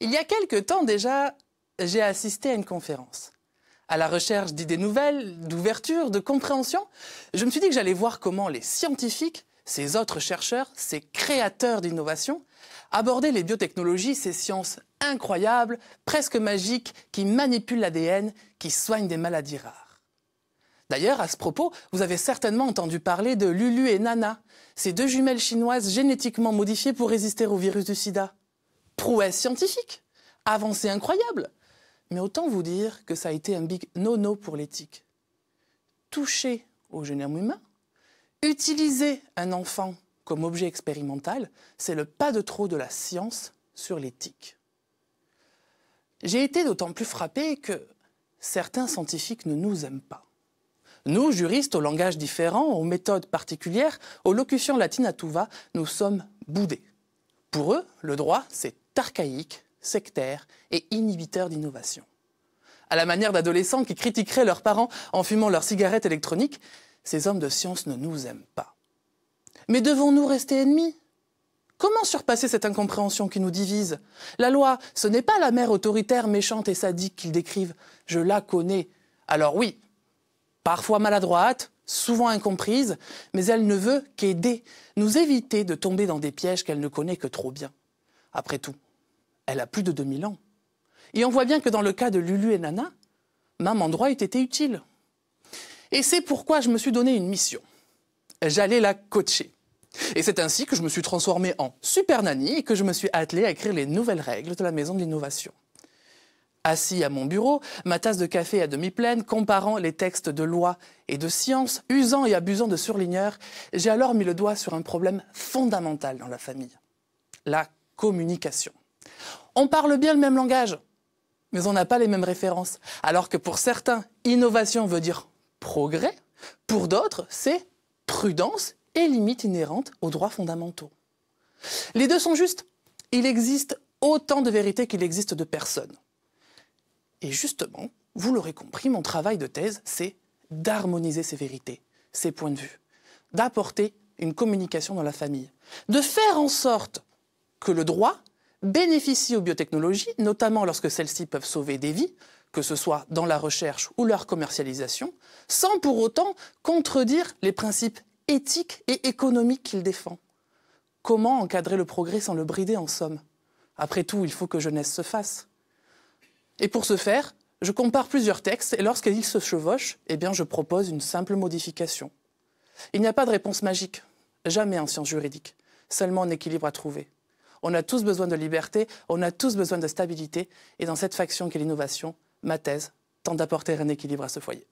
Il y a quelque temps déjà, j'ai assisté à une conférence. À la recherche d'idées nouvelles, d'ouverture, de compréhension, je me suis dit que j'allais voir comment les scientifiques, ces autres chercheurs, ces créateurs d'innovation, abordaient les biotechnologies, ces sciences incroyables, presque magiques, qui manipulent l'ADN, qui soignent des maladies rares. D'ailleurs, à ce propos, vous avez certainement entendu parler de Lulu et Nana, ces deux jumelles chinoises génétiquement modifiées pour résister au virus du sida. Prouesse scientifique, avancée incroyable. Mais autant vous dire que ça a été un big no-no pour l'éthique. Toucher au génome humain, utiliser un enfant comme objet expérimental, c'est le pas de trop de la science sur l'éthique. J'ai été d'autant plus frappé que certains scientifiques ne nous aiment pas. Nous, juristes au langage différent, aux méthodes particulières, aux locutions latines à tout va, nous sommes boudés. Pour eux, le droit, c'est archaïque, sectaire et inhibiteur d'innovation. À la manière d'adolescents qui critiqueraient leurs parents en fumant leurs cigarettes électroniques, ces hommes de science ne nous aiment pas. Mais devons-nous rester ennemis ? Comment surpasser cette incompréhension qui nous divise ? La loi, ce n'est pas la mère autoritaire, méchante et sadique qu'ils décrivent. Je la connais. Alors oui, parfois maladroite, souvent incomprise, mais elle ne veut qu'aider, nous éviter de tomber dans des pièges qu'elle ne connaît que trop bien. Après tout, elle a plus de 2000 ans. Et on voit bien que dans le cas de Lulu et Nana, même endroit eût été utile. Et c'est pourquoi je me suis donné une mission. J'allais la coacher. Et c'est ainsi que je me suis transformé en super nanny et que je me suis attelé à écrire les nouvelles règles de la Maison de l'Innovation. Assis à mon bureau, ma tasse de café à demi pleine, comparant les textes de loi et de science, usant et abusant de surligneurs, j'ai alors mis le doigt sur un problème fondamental dans la famille. La communication. On parle bien le même langage, mais on n'a pas les mêmes références. Alors que pour certains, innovation veut dire progrès, pour d'autres, c'est prudence et limites inhérentes aux droits fondamentaux. Les deux sont justes. Il existe autant de vérités qu'il existe de personnes. Et justement, vous l'aurez compris, mon travail de thèse, c'est d'harmoniser ces vérités, ces points de vue, d'apporter une communication dans la famille, de faire en sorte que le droit bénéficie aux biotechnologies, notamment lorsque celles-ci peuvent sauver des vies, que ce soit dans la recherche ou leur commercialisation, sans pour autant contredire les principes éthiques et économiques qu'il défend. Comment encadrer le progrès sans le brider en somme ? Après tout, il faut que jeunesse se fasse. Et pour ce faire, je compare plusieurs textes et lorsqu'ils se chevauchent, je propose une simple modification. Il n'y a pas de réponse magique, jamais en sciences juridiques, seulement un équilibre à trouver. On a tous besoin de liberté, on a tous besoin de stabilité, et dans cette faction qu'est l'innovation, ma thèse tente d'apporter un équilibre à ce foyer.